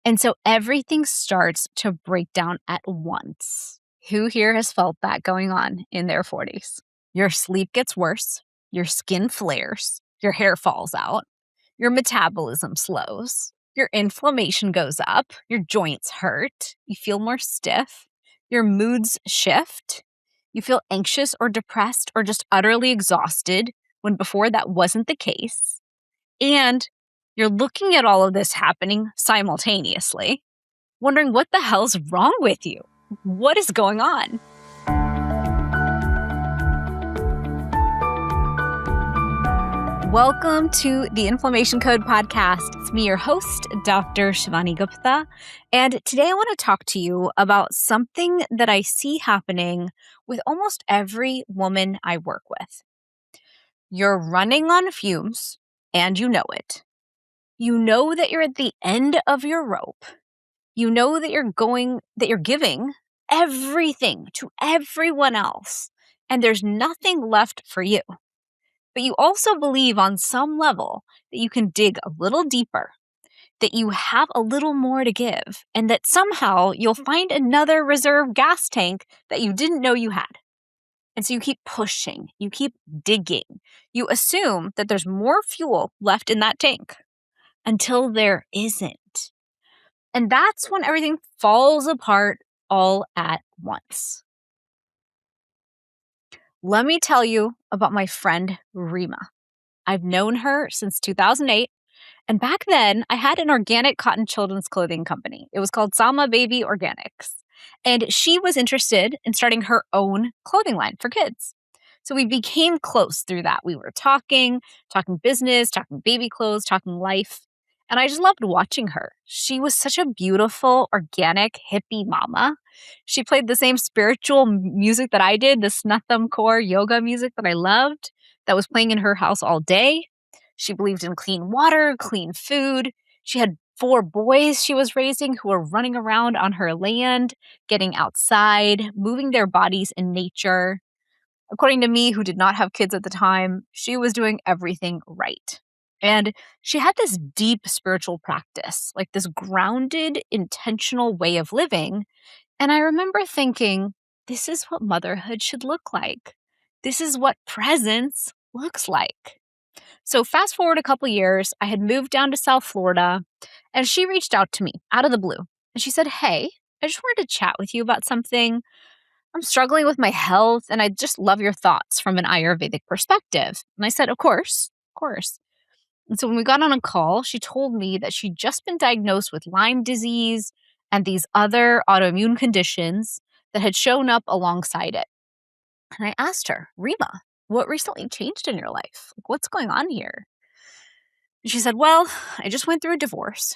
And so everything starts to break down at once. Who here has felt that going on in their 40s? Your sleep gets worse, your skin flares, your hair falls out, your metabolism slows, your inflammation goes up, your joints hurt, you feel more stiff, your moods shift, you feel anxious or depressed or just utterly exhausted when before that wasn't the case. And you're looking at all of this happening simultaneously, wondering what the hell's wrong with you? What is going on? Welcome to the Inflammation Code podcast. It's me, your host, Dr. Shivani Gupta. And today I want to talk to you about something that I see happening with almost every woman I work with. You're running on fumes and you know it. You know that you're at the end of your rope. You know that you're giving everything to everyone else, and there's nothing left for you. But you also believe on some level that you can dig a little deeper, that you have a little more to give, and that somehow you'll find another reserve gas tank that you didn't know you had. And so you keep pushing, you keep digging. You assume that there's more fuel left in that tank until there isn't. And that's when everything falls apart all at once. Let me tell you about my friend Rima. I've known her since 2008. And back then, I had an organic cotton children's clothing company. It was called Sama Baby Organics. And she was interested in starting her own clothing line for kids. So we became close through that. We were talking business, talking baby clothes, talking life. And I just loved watching her. She was such a beautiful, organic, hippie mama. She played the same spiritual music that I did, the Snutham core yoga music that I loved, that was playing in her house all day. She believed in clean water, clean food. She had 4 boys she was raising who were running around on her land, getting outside, moving their bodies in nature. According to me, who did not have kids at the time, she was doing everything right. And she had this deep spiritual practice, like this grounded, intentional way of living. And I remember thinking, this is what motherhood should look like. This is what presence looks like. So fast forward a couple years, I had moved down to South Florida, and she reached out to me out of the blue. And she said, hey, I just wanted to chat with you about something. I'm struggling with my health, and I'd just love your thoughts from an Ayurvedic perspective. And I said, of course, of course. And so when we got on a call, she told me that she'd just been diagnosed with Lyme disease and these other autoimmune conditions that had shown up alongside it. And I asked her, Rima, what recently changed in your life? Like, what's going on here? And she said, well, I just went through a divorce.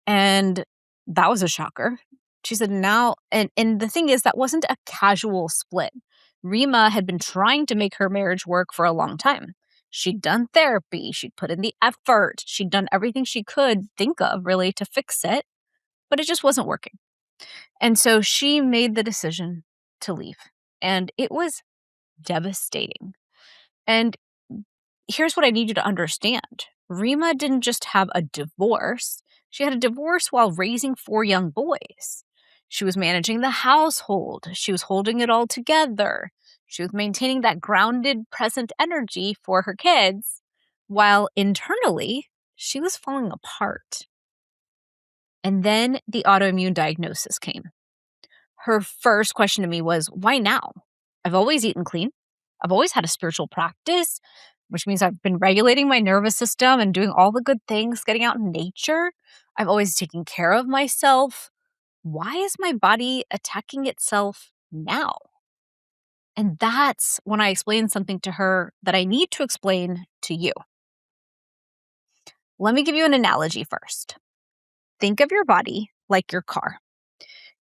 And that was a shocker. She said, now, and the thing is, that wasn't a casual split. Rima had been trying to make her marriage work for a long time. She'd done therapy. She'd put in the effort. She'd done everything she could think of, really, to fix it. But it just wasn't working. And so she made the decision to leave. And it was devastating. And here's what I need you to understand. Rima didn't just have a divorce. She had a divorce while raising 4 young boys. She was managing the household. She was holding it all together. She was maintaining that grounded, present energy for her kids, while internally, she was falling apart. And then the autoimmune diagnosis came. Her first question to me was, why now? I've always eaten clean. I've always had a spiritual practice, which means I've been regulating my nervous system and doing all the good things, getting out in nature. I've always taken care of myself. Why is my body attacking itself now? And that's when I explained something to her that I need to explain to you. Let me give you an analogy first. Think of your body like your car.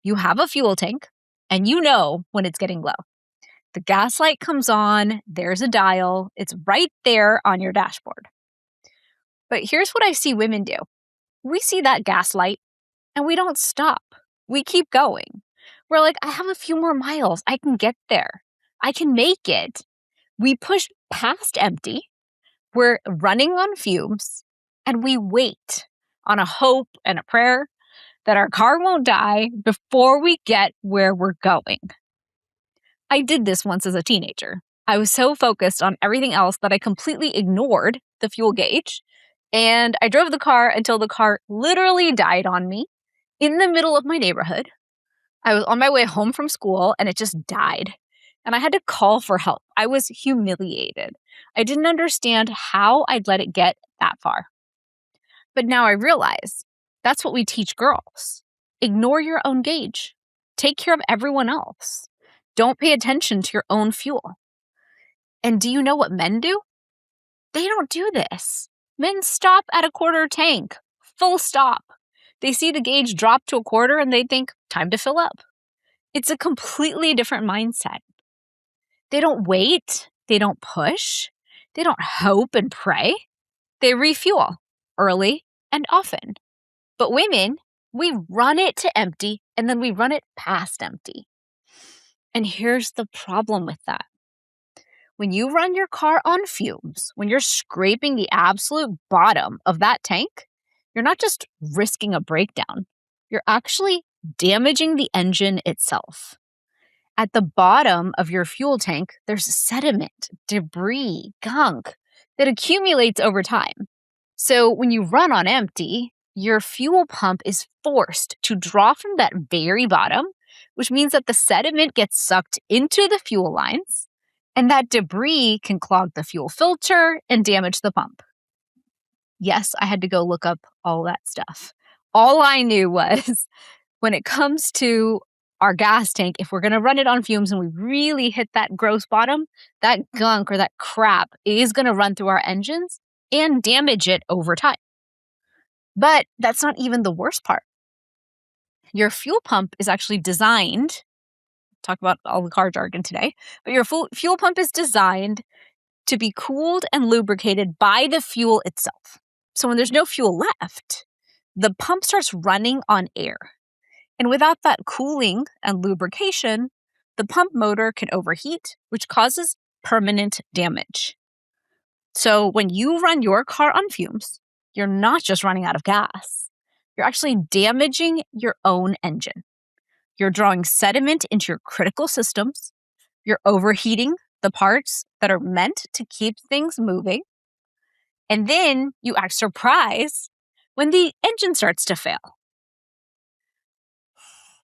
You have a fuel tank, and you know when it's getting low. The gas light comes on, there's a dial, it's right there on your dashboard. But here's what I see women do. We see that gas light, and we don't stop. We keep going. We're like, I have a few more miles. I can get there. I can make it. We push past empty. We're running on fumes, and we wait on a hope and a prayer that our car won't die before we get where we're going. I did this once as a teenager. I was so focused on everything else that I completely ignored the fuel gauge, and I drove the car until the car literally died on me in the middle of my neighborhood. I was on my way home from school and it just died. And I had to call for help. I was humiliated. I didn't understand how I'd let it get that far. But now I realize that's what we teach girls. Ignore your own gauge. Take care of everyone else. Don't pay attention to your own fuel. And do you know what men do? They don't do this. Men stop at a quarter tank. Full stop. They see the gauge drop to a quarter and they think, time to fill up. It's a completely different mindset. They don't wait. They don't push. They don't hope and pray. They refuel early and often. But women, we run it to empty and then we run it past empty. And here's the problem with that. When you run your car on fumes, when you're scraping the absolute bottom of that tank, you're not just risking a breakdown. You're actually damaging the engine itself. At the bottom of your fuel tank, there's sediment, debris, gunk that accumulates over time. So when you run on empty, your fuel pump is forced to draw from that very bottom, which means that the sediment gets sucked into the fuel lines, and that debris can clog the fuel filter and damage the pump. Yes, I had to go look up all that stuff. All I knew was when it comes to our gas tank, if we're going to run it on fumes and we really hit that gross bottom, that gunk or that crap is going to run through our engines and damage it over time. But that's not even the worst part. Your fuel pump is actually designed, talk about all the car jargon today, but your fuel pump is designed to be cooled and lubricated by the fuel itself. So when there's no fuel left, the pump starts running on air. And without that cooling and lubrication, the pump motor can overheat, which causes permanent damage. So when you run your car on fumes, you're not just running out of gas. You're actually damaging your own engine. You're drawing sediment into your critical systems. You're overheating the parts that are meant to keep things moving. And then you act surprised when the engine starts to fail.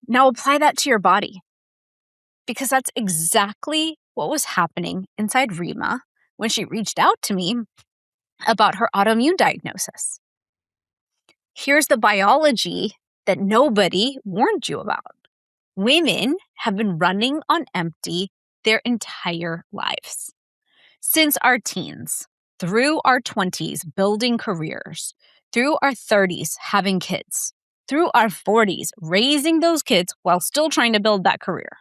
Now apply that to your body, because that's exactly what was happening inside Rima when she reached out to me about her autoimmune diagnosis. Here's the biology that nobody warned you about. Women have been running on empty their entire lives. Since our teens, through our 20s, building careers, through our 30s, having kids, through our 40s, raising those kids while still trying to build that career,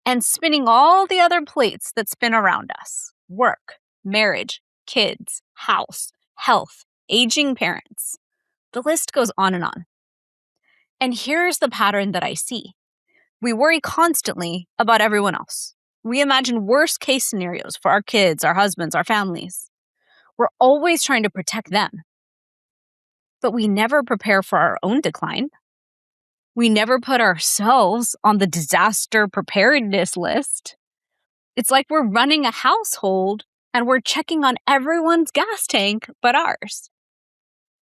and spinning all the other plates that spin around us: work, marriage, kids, house, health, aging parents. The list goes on and on. And here's the pattern that I see. We worry constantly about everyone else. We imagine worst case scenarios for our kids, our husbands, our families. We're always trying to protect them. But we never prepare for our own decline. We never put ourselves on the disaster preparedness list. It's like we're running a household and we're checking on everyone's gas tank but ours.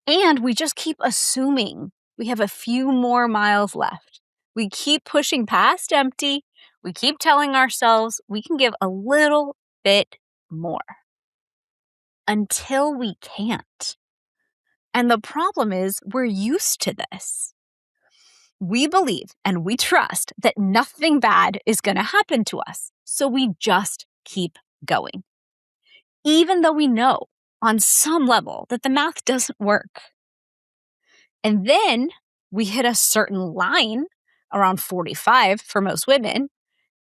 And we just keep assuming we have a few more miles left. We keep pushing past empty. We keep telling ourselves we can give a little bit more until we can't. And the problem is we're used to this. We believe and we trust that nothing bad is going to happen to us. So we just keep going. Even though we know on some level that the math doesn't work. And then we hit a certain line around 45 for most women,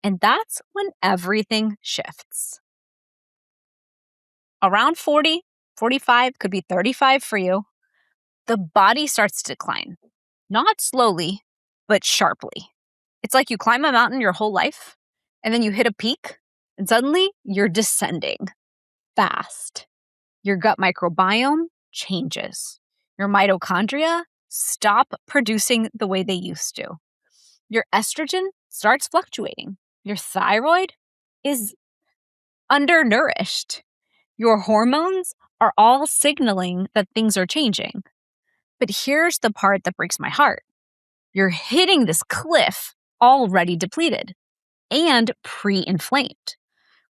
and that's when everything shifts. Around 40, 45, could be 35 for you, the body starts to decline. Not slowly, but sharply. It's like you climb a mountain your whole life, and then you hit a peak, and suddenly you're descending fast. Your gut microbiome changes. Your mitochondria stop producing the way they used to. Your estrogen starts fluctuating. Your thyroid is undernourished. Your hormones are all signaling that things are changing. But here's the part that breaks my heart. You're hitting this cliff already depleted and pre-inflamed.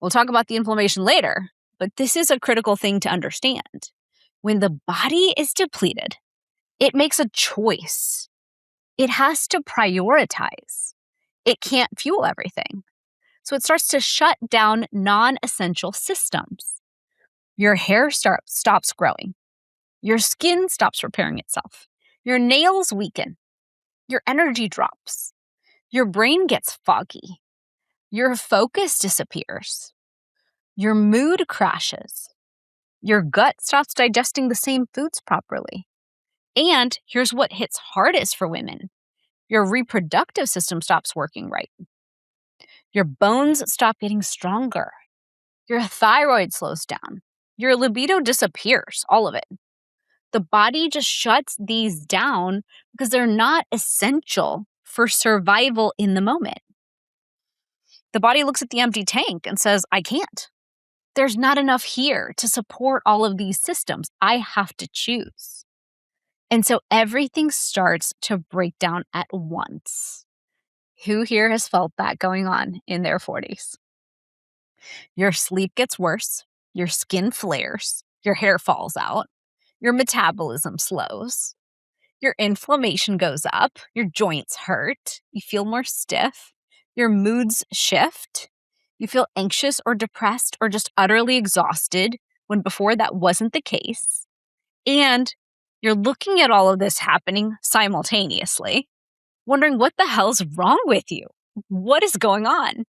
We'll talk about the inflammation later, but this is a critical thing to understand. When the body is depleted, it makes a choice. It has to prioritize. It can't fuel everything. So it starts to shut down non-essential systems. Your hair stops growing. Your skin stops repairing itself. Your nails weaken. Your energy drops. Your brain gets foggy. Your focus disappears. Your mood crashes. Your gut stops digesting the same foods properly. And here's what hits hardest for women. Your reproductive system stops working right. Your bones stop getting stronger. Your thyroid slows down. Your libido disappears, all of it. The body just shuts these down because they're not essential for survival in the moment. The body looks at the empty tank and says, I can't. There's not enough here to support all of these systems. I have to choose. And so everything starts to break down at once. Who here has felt that going on in their 40s? Your sleep gets worse. Your skin flares. Your hair falls out. Your metabolism slows. Your inflammation goes up. Your joints hurt. You feel more stiff. Your moods shift. You feel anxious or depressed or just utterly exhausted when before that wasn't the case. And you're looking at all of this happening simultaneously, wondering what the hell's wrong with you? What is going on?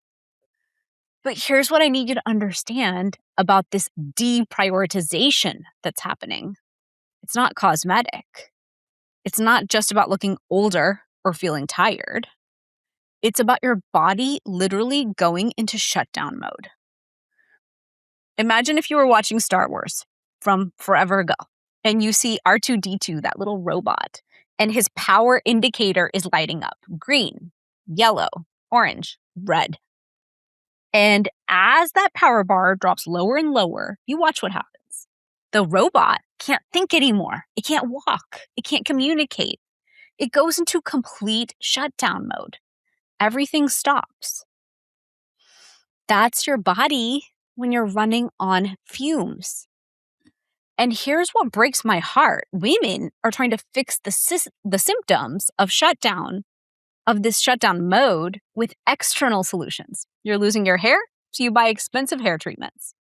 But here's what I need you to understand about this deprioritization that's happening. It's not cosmetic. It's not just about looking older or feeling tired. It's about your body literally going into shutdown mode. Imagine if you were watching Star Wars from forever ago and you see R2-D2, that little robot, and his power indicator is lighting up green, yellow, orange, red. And as that power bar drops lower and lower, you watch what happens. The robot can't think anymore. It can't walk. It can't communicate. It goes into complete shutdown mode. Everything stops. That's your body when you're running on fumes. And here's what breaks my heart. Women are trying to fix the symptoms of shutdown, of this shutdown mode, with external solutions. You're losing your hair, so you buy expensive hair treatments.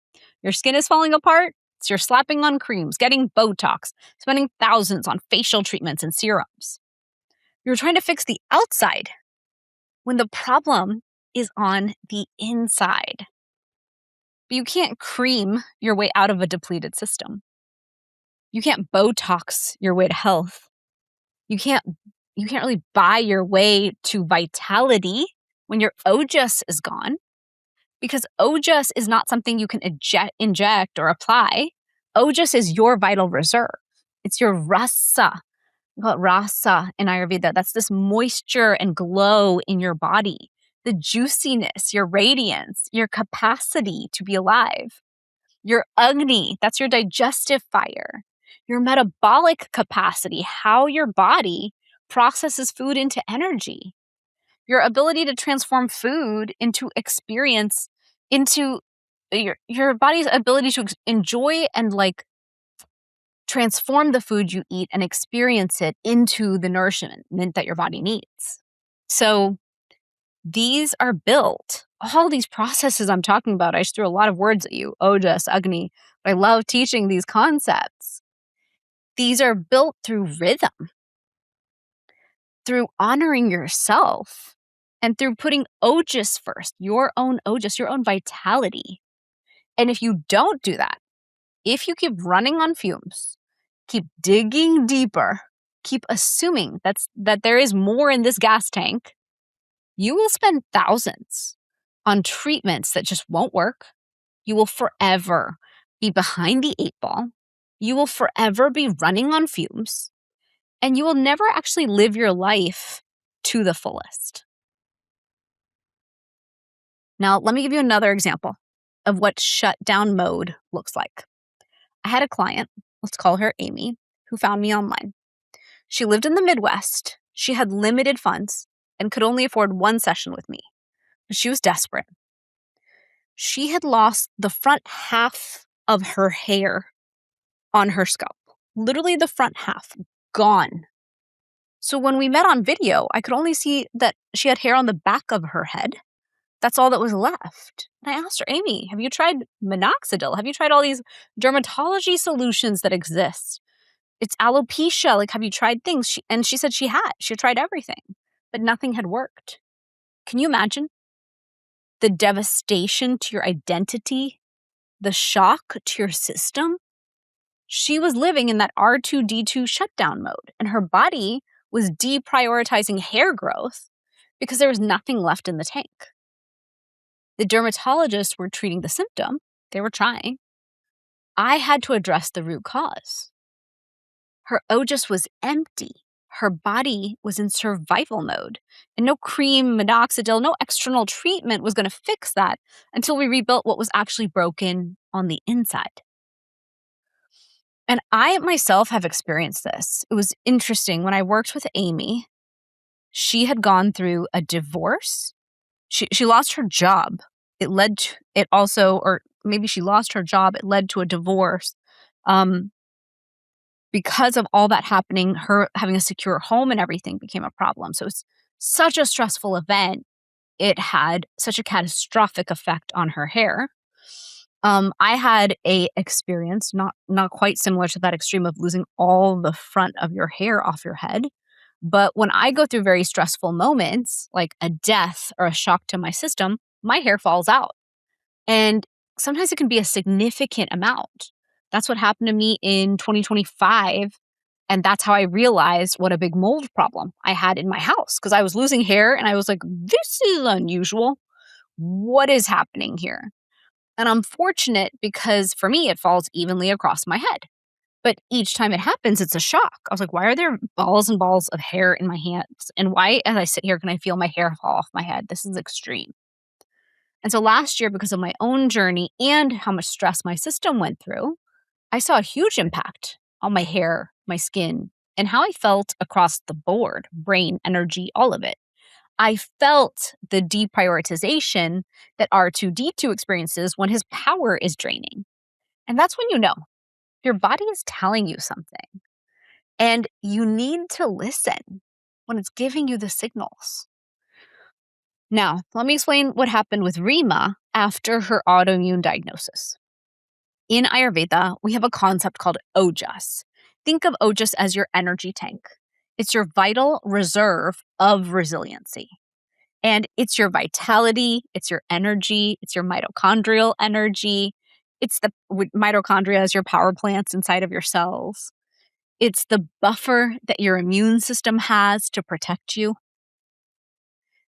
Your skin is falling apart, so you're slapping on creams, getting Botox, spending thousands on facial treatments and serums. You're trying to fix the outside when the problem is on the inside. But you can't cream your way out of a depleted system. You can't Botox your way to health. You can't really buy your way to vitality when your Ojas is gone, because Ojas is not something you can inject or apply. Ojas is your vital reserve. It's your rasa. We call it rasa in Ayurveda. That's this moisture and glow in your body, the juiciness, your radiance, your capacity to be alive. Your Agni, that's your digestive fire. Your metabolic capacity, how your body processes food into energy. Your ability to transform food into experience, into your body's ability to enjoy and transform the food you eat and experience it into the nourishment that your body needs. So these are built. All these processes I'm talking about, I just threw a lot of words at you, Ojas, Agni. But I love teaching these concepts. These are built through rhythm, through honoring yourself, and through putting Ojas first, your own Ojas, your own vitality. And if you don't do that, if you keep running on fumes, keep digging deeper, keep assuming that there is more in this gas tank, you will spend thousands on treatments that just won't work. You will forever be behind the eight ball. You will forever be running on fumes. and you will never actually live your life to the fullest. Now, let me give you another example of what shutdown mode looks like. I had a client, let's call her Amy, who found me online. She lived in the Midwest. She had limited funds and could only afford one session with me. But she was desperate. She had lost the front half of her hair on her scalp. Literally the front half, gone. So when we met on video, I could only see that she had hair on the back of her head. That's all that was left. And I asked her, Amy, have you tried minoxidil? Have you tried all these dermatology solutions that exist? It's alopecia. Like, have you tried things? And she said she had. She had tried everything, but nothing had worked. Can you imagine the devastation to your identity, the shock to your system? She was living in that R2D2 shutdown mode, and her body was deprioritizing hair growth because there was nothing left in the tank. The dermatologists were treating the symptom. They were trying. I had to address the root cause. Her Ojas was empty. Her body was in survival mode. And no cream, minoxidil, no external treatment was going to fix that until we rebuilt what was actually broken on the inside. And I myself have experienced this. It was interesting. When I worked with Amy, she had gone through a divorce. She lost her job. It led to it also, or maybe she lost her job. It led to a divorce. Because of all that happening, her having a secure home and everything became a problem. So it's such a stressful event. It had such a catastrophic effect on her hair. I had a experience not quite similar to that extreme of losing all the front of your hair off your head. But when I go through very stressful moments, like a death or a shock to my system, my hair falls out. And sometimes it can be a significant amount. That's what happened to me in 2025. And that's how I realized what a big mold problem I had in my house, because I was losing hair and I was like, this is unusual. What is happening here? And I'm fortunate because for me, it falls evenly across my head. But each time it happens, it's a shock. I was like, why are there balls and balls of hair in my hands? And why, as I sit here, can I feel my hair fall off my head? This is extreme. And so last year, because of my own journey and how much stress my system went through, I saw a huge impact on my hair, my skin, and how I felt across the board, brain, energy, all of it. I felt the deprioritization that R2D2 experiences when his power is draining. And that's when you know your body is telling you something. And you need to listen when it's giving you the signals. Now, let me explain what happened with Rima after her autoimmune diagnosis. In Ayurveda, we have a concept called Ojas. Think of Ojas as your energy tank. It's your vital reserve of resiliency. And it's your vitality, it's your energy, it's your mitochondrial energy. It's the mitochondria as your power plants inside of your cells. It's the buffer that your immune system has to protect you.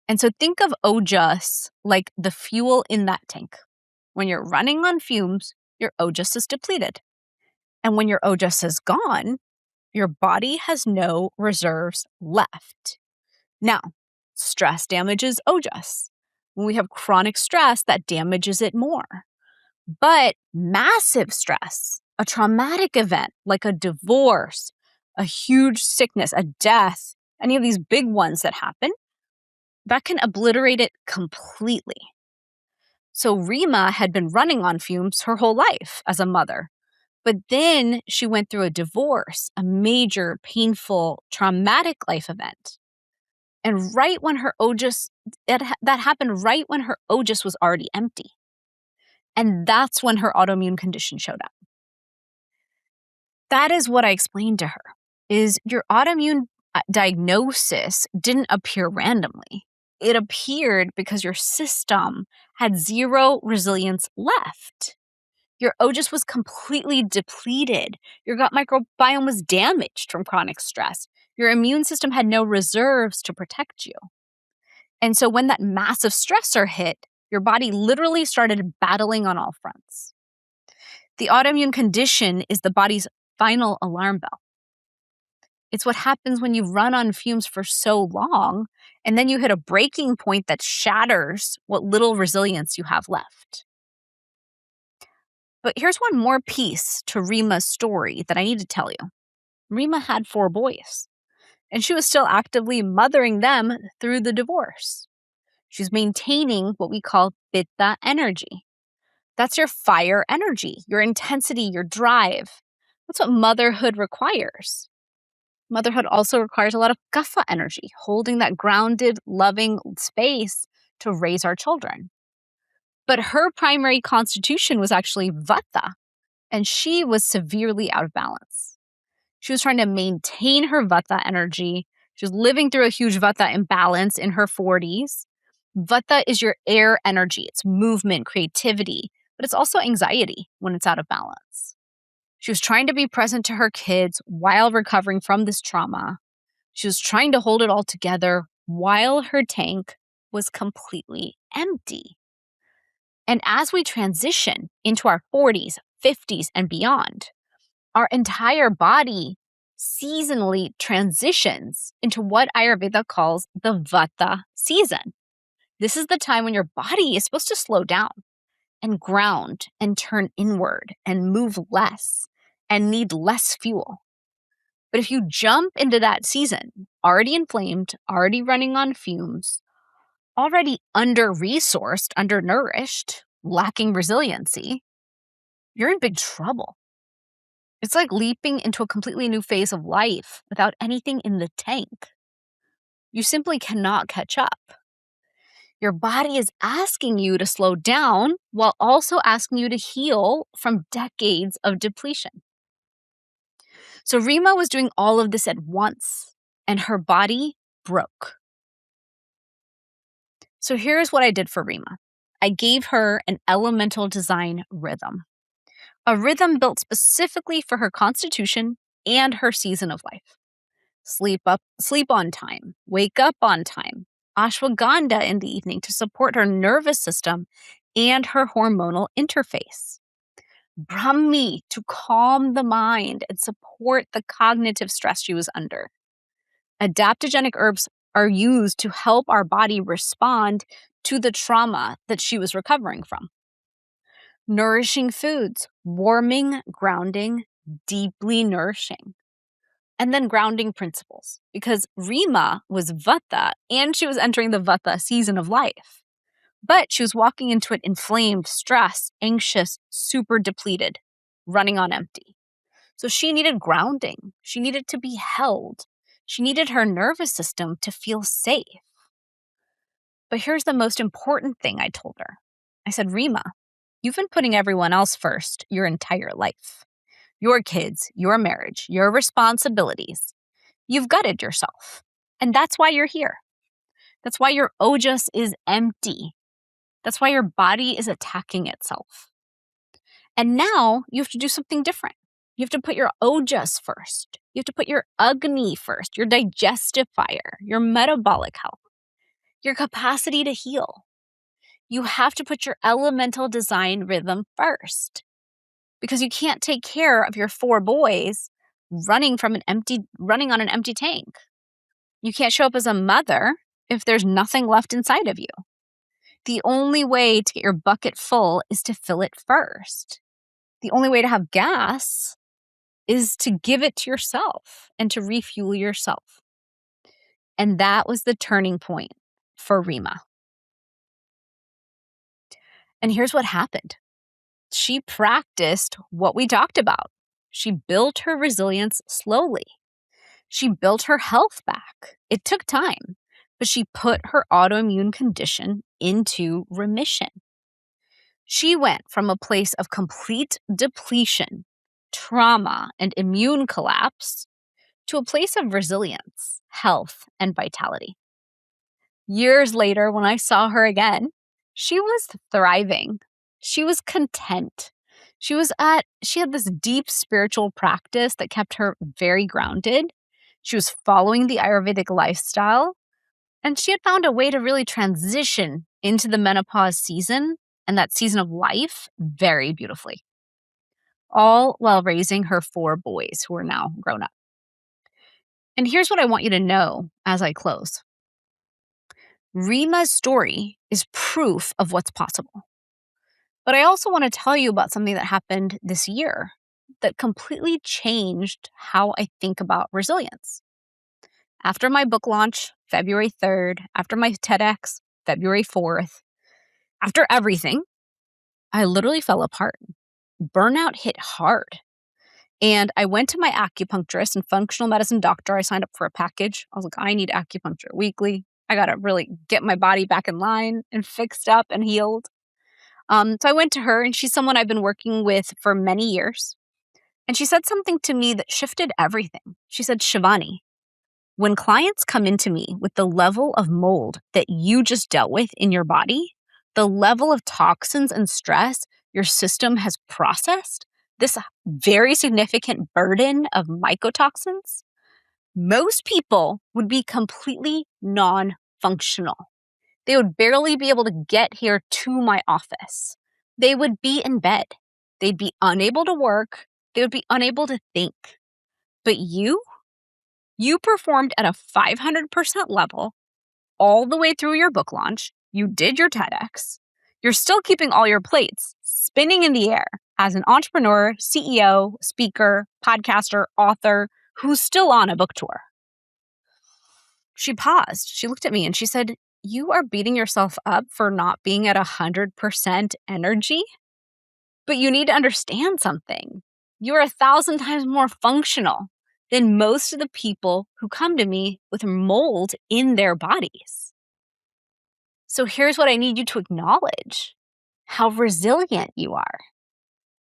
And so think of Ojas like the fuel in that tank. When you're running on fumes, your Ojas is depleted. And when your Ojas is gone, your body has no reserves left. Now, stress damages Ojas. When we have chronic stress, that damages it more. But massive stress, a traumatic event like a divorce, a huge sickness, a death, any of these big ones that happen, that can obliterate it completely. So Rima had been running on fumes her whole life as a mother. But then she went through a divorce, a major, painful, traumatic life event. And right when her Ojas, that happened right when her Ojas was already empty. And that's when her autoimmune condition showed up. That is what I explained to her, is your autoimmune diagnosis didn't appear randomly. It appeared because your system had zero resilience left. Your Ojas was completely depleted. Your gut microbiome was damaged from chronic stress. Your immune system had no reserves to protect you. And so when that massive stressor hit, your body literally started battling on all fronts. The autoimmune condition is the body's final alarm bell. It's what happens when you run on fumes for so long, and then you hit a breaking point that shatters what little resilience you have left. But here's one more piece to Rima's story that I need to tell you. Rima had 4 boys, and she was still actively mothering them through the divorce. She's maintaining what we call pitta energy. That's your fire energy, your intensity, your drive. That's what motherhood requires. Motherhood also requires a lot of kapha energy, holding that grounded, loving space to raise our children. But her primary constitution was actually vata, and she was severely out of balance. She was trying to maintain her vata energy. She was living through a huge vata imbalance in her 40s. Vata is your air energy. It's movement, creativity, but it's also anxiety when it's out of balance. She was trying to be present to her kids while recovering from this trauma. She was trying to hold it all together while her tank was completely empty. And as we transition into our 40s, 50s, and beyond, our entire body seasonally transitions into what Ayurveda calls the Vata season. This is the time when your body is supposed to slow down and ground and turn inward and move less and need less fuel. But if you jump into that season, already inflamed, already running on fumes, already under-resourced, undernourished, lacking resiliency, you're in big trouble. It's like leaping into a completely new phase of life without anything in the tank. You simply cannot catch up. Your body is asking you to slow down while also asking you to heal from decades of depletion. So Rima was doing all of this at once, and her body broke. So here's what I did for Rima. I gave her an elemental design rhythm. A rhythm built specifically for her constitution and her season of life. Sleep on time, wake up on time, ashwagandha in the evening to support her nervous system and her hormonal interface. Brahmi to calm the mind and support the cognitive stress she was under. Adaptogenic herbs are used to help our body respond to the trauma that she was recovering from. Nourishing foods, warming, grounding, deeply nourishing. And then grounding principles, because Rima was Vata and she was entering the Vata season of life. But she was walking into it inflamed, stressed, anxious, super depleted, running on empty. So she needed grounding. She needed to be held. She needed her nervous system to feel safe. But here's the most important thing I told her. I said, Rima, you've been putting everyone else first your entire life. Your kids, your marriage, your responsibilities. You've gutted yourself. And that's why you're here. That's why your Ojas is empty. That's why your body is attacking itself. And now you have to do something different. You have to put your Ojas first. You have to put your Agni first, your digestive fire, your metabolic health, your capacity to heal. You have to put your elemental design rhythm first. Because you can't take care of your 4 boys running on an empty tank. You can't show up as a mother if there's nothing left inside of you. The only way to get your bucket full is to fill it first. The only way to have gas is to give it to yourself and to refuel yourself. And that was the turning point for Rima. And here's what happened. She practiced what we talked about. She built her resilience slowly. She built her health back. It took time, but she put her autoimmune condition into remission. She went from a place of complete depletion, trauma, and immune collapse to a place of resilience, health, and vitality. Years later, when I saw her again, she was thriving. She was content. She had this deep spiritual practice that kept her very grounded. She was following the Ayurvedic lifestyle, and she had found a way to really transition into the menopause season and that season of life very beautifully, all while raising her 4 boys who are now grown up. And here's what I want you to know as I close. Rima's story is proof of what's possible. But I also want to tell you about something that happened this year that completely changed how I think about resilience. After my book launch, February 3rd, after my TEDx, February 4th, after everything, I literally fell apart. Burnout hit hard. And I went to my acupuncturist and functional medicine doctor. I signed up for a package. I was like, I need acupuncture weekly. I got to really get my body back in line and fixed up and healed. So I went to her, and she's someone I've been working with for many years. And she said something to me that shifted everything. She said, Shivani, when clients come into me with the level of mold that you just dealt with in your body, the level of toxins and stress your system has processed, this very significant burden of mycotoxins, most people would be completely non-functional. They would barely be able to get here to my office. They would be in bed. They'd be unable to work. They would be unable to think. But you performed at a 500% level all the way through your book launch. You did your TEDx. You're still keeping all your plates spinning in the air as an entrepreneur, CEO, speaker, podcaster, author who's still on a book tour. She paused. She looked at me and she said, you are beating yourself up for not being at 100% energy, but you need to understand something. You are 1,000 times more functional than most of the people who come to me with mold in their bodies. So here's what I need you to acknowledge: how resilient you are,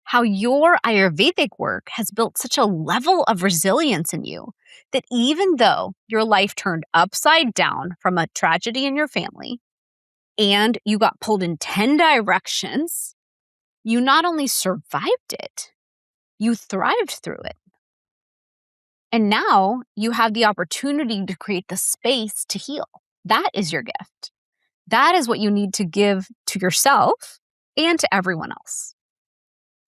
how your Ayurvedic work has built such a level of resilience in you that even though your life turned upside down from a tragedy in your family and you got pulled in 10 directions, you not only survived it, you thrived through it. And now you have the opportunity to create the space to heal. That is your gift. That is what you need to give to yourself and to everyone else.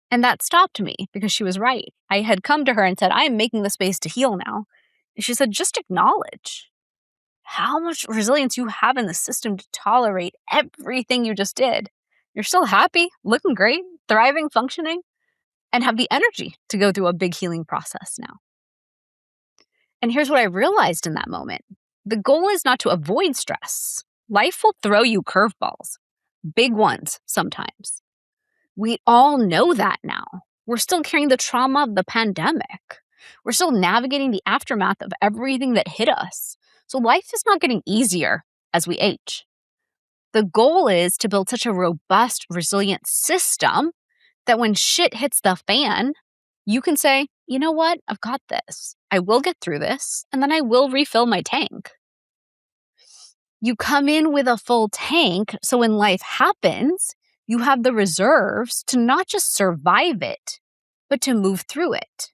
And that stopped me because she was right. I had come to her and said, I am making the space to heal now. And she said, just acknowledge how much resilience you have in the system to tolerate everything you just did. You're still happy, looking great, thriving, functioning, and have the energy to go through a big healing process now. And here's what I realized in that moment. The goal is not to avoid stress. Life will throw you curveballs, big ones sometimes. We all know that now. We're still carrying the trauma of the pandemic. We're still navigating the aftermath of everything that hit us. So life is not getting easier as we age. The goal is to build such a robust, resilient system that when shit hits the fan, you can say, you know what? I've got this. I will get through this, and then I will refill my tank. You come in with a full tank, so when life happens, you have the reserves to not just survive it, but to move through it,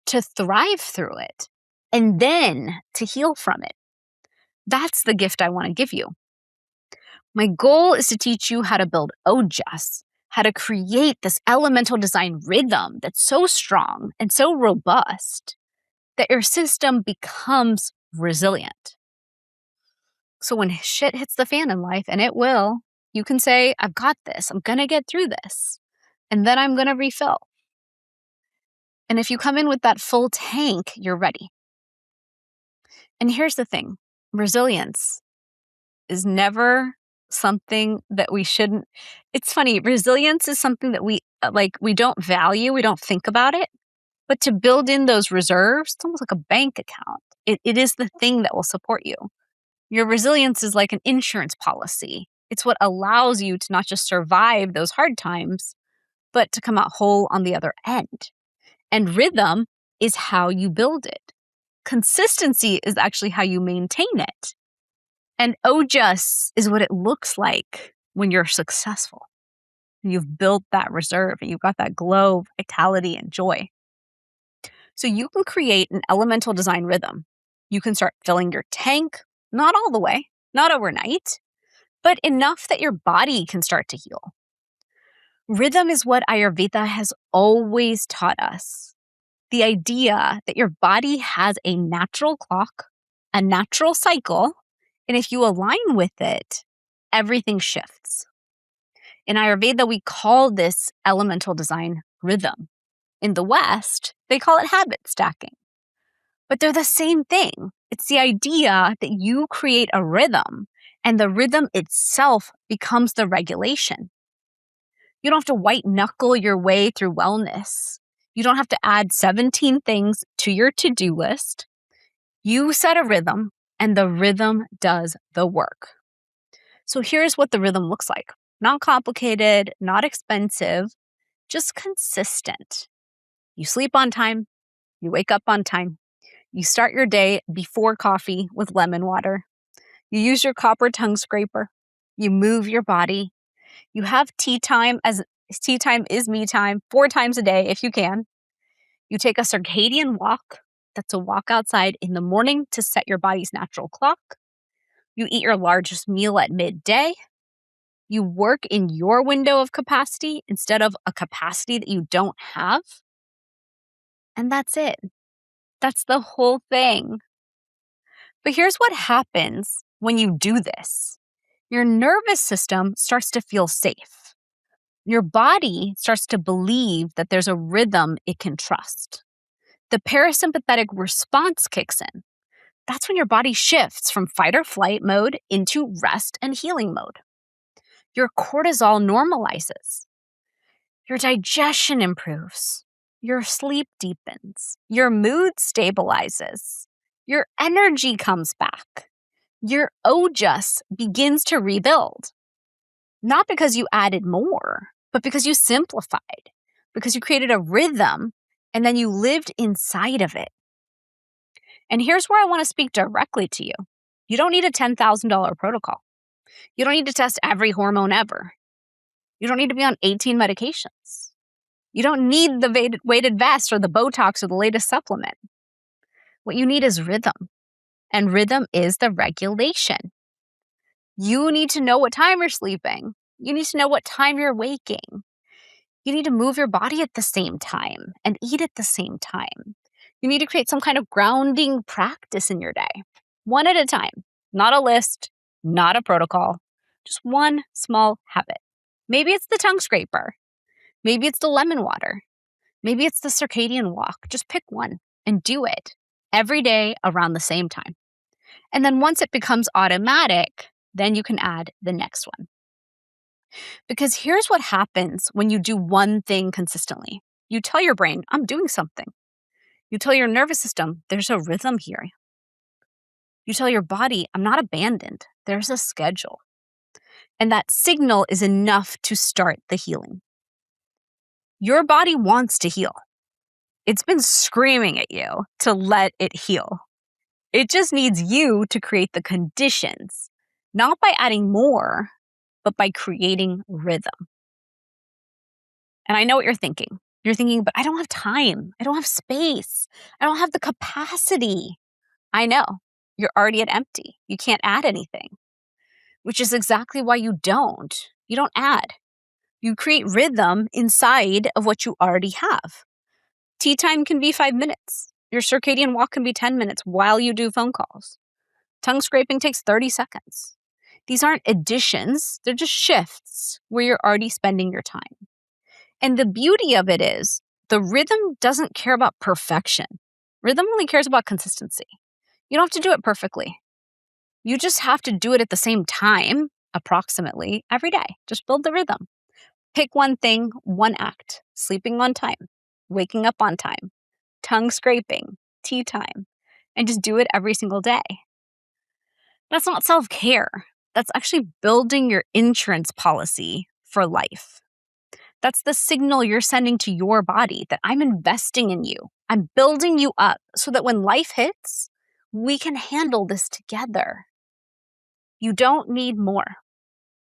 to thrive through it, and then to heal from it. That's the gift I want to give you. My goal is to teach you how to build Ojas, how to create this elemental design rhythm that's so strong and so robust that your system becomes resilient. So when shit hits the fan in life, and it will, you can say, I've got this. I'm going to get through this. And then I'm going to refill. And if you come in with that full tank, you're ready. And here's the thing. Resilience is never something that we shouldn't. It's funny. Resilience is something that we don't value. We don't think about it. But to build in those reserves, it's almost like a bank account. It is the thing that will support you. Your resilience is like an insurance policy. It's what allows you to not just survive those hard times, but to come out whole on the other end. And rhythm is how you build it. Consistency is actually how you maintain it. And Ojas is what it looks like when you're successful. You've built that reserve and you've got that glow, vitality, and joy. So you can create an elemental design rhythm. You can start filling your tank, not all the way, not overnight, but enough that your body can start to heal. Rhythm is what Ayurveda has always taught us. The idea that your body has a natural clock, a natural cycle, and if you align with it, everything shifts. In Ayurveda, we call this elemental design rhythm. In the West, they call it habit stacking. But they're the same thing. It's the idea that you create a rhythm and the rhythm itself becomes the regulation. You don't have to white knuckle your way through wellness. You don't have to add 17 things to your to-do list. You set a rhythm and the rhythm does the work. So here's what the rhythm looks like. Not complicated, not expensive, just consistent. You sleep on time. You wake up on time. You start your day before coffee with lemon water. You use your copper tongue scraper. You move your body. You have tea time, as tea time is me time, 4 times a day if you can. You take a circadian walk. That's a walk outside in the morning to set your body's natural clock. You eat your largest meal at midday. You work in your window of capacity instead of a capacity that you don't have. And that's it. That's the whole thing. But here's what happens when you do this. Your nervous system starts to feel safe. Your body starts to believe that there's a rhythm it can trust. The parasympathetic response kicks in. That's when your body shifts from fight or flight mode into rest and healing mode. Your cortisol normalizes. Your digestion improves. Your sleep deepens. Your mood stabilizes. Your energy comes back. Your Ojas begins to rebuild. Not because you added more, but because you simplified, because you created a rhythm and then you lived inside of it. And here's where I want to speak directly to you. You don't need a $10,000 protocol. You don't need to test every hormone ever. You don't need to be on 18 medications. You don't need the weighted vest or the Botox or the latest supplement. What you need is rhythm. And rhythm is the regulation. You need to know what time you're sleeping. You need to know what time you're waking. You need to move your body at the same time and eat at the same time. You need to create some kind of grounding practice in your day, one at a time, not a list, not a protocol, just one small habit. Maybe it's the tongue scraper. Maybe it's the lemon water. Maybe it's the circadian walk. Just pick one and do it every day around the same time. And then once it becomes automatic, then you can add the next one. Because here's what happens when you do one thing consistently. You tell your brain, I'm doing something. You tell your nervous system, there's a rhythm here. You tell your body, I'm not abandoned. There's a schedule. And that signal is enough to start the healing. Your body wants to heal. It's been screaming at you to let it heal. It just needs you to create the conditions, not by adding more, but by creating rhythm. And I know what you're thinking. You're thinking, but I don't have time. I don't have space. I don't have the capacity. I know. You're already at empty. You can't add anything, which is exactly why you don't. You don't add. You create rhythm inside of what you already have. Tea time can be 5 minutes. Your circadian walk can be 10 minutes while you do phone calls. Tongue scraping takes 30 seconds. These aren't additions. They're just shifts where you're already spending your time. And the beauty of it is the rhythm doesn't care about perfection. Rhythm only cares about consistency. You don't have to do it perfectly. You just have to do it at the same time, approximately, every day. Just build the rhythm. Pick one thing, one act, sleeping on time, waking up on time, tongue scraping, tea time, and just do it every single day. That's not self-care. That's actually building your insurance policy for life. That's the signal you're sending to your body that I'm investing in you. I'm building you up so that when life hits, we can handle this together. You don't need more.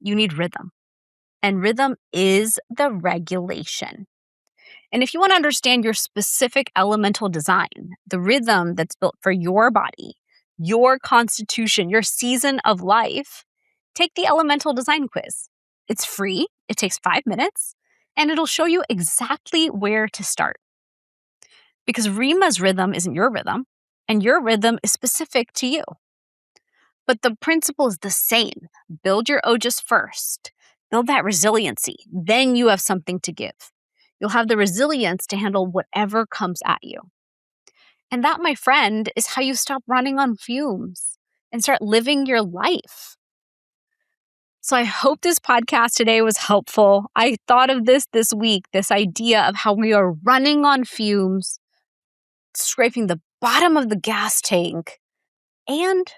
You need rhythm. And rhythm is the regulation. And if you want to understand your specific elemental design, the rhythm that's built for your body, your constitution, your season of life, take the elemental design quiz. It's free. It takes 5 minutes. And it'll show you exactly where to start. because Rima's rhythm isn't your rhythm, and your rhythm is specific to you. But the principle is the same. Build your Ojas first. Build that resiliency. Then you have something to give. You'll have the resilience to handle whatever comes at you. And that, my friend, is how you stop running on fumes and start living your life. So I hope this podcast today was helpful. I thought of this week, this idea of how we are running on fumes, scraping the bottom of the gas tank, and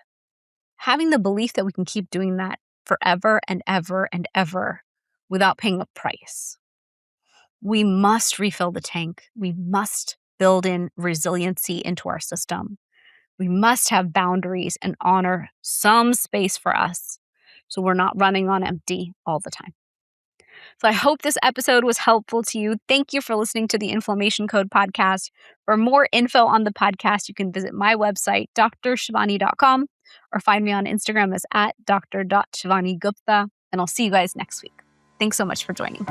having the belief that we can keep doing that forever and ever and ever without paying a price. We must refill the tank. We must build in resiliency into our system. We must have boundaries and honor some space for us so we're not running on empty all the time. So I hope this episode was helpful to you. Thank you for listening to the Inflammation Code podcast. For more info on the podcast, you can visit my website, drshivani.com, or find me on Instagram as @dr.shivanigupta. And I'll see you guys next week. Thanks so much for joining.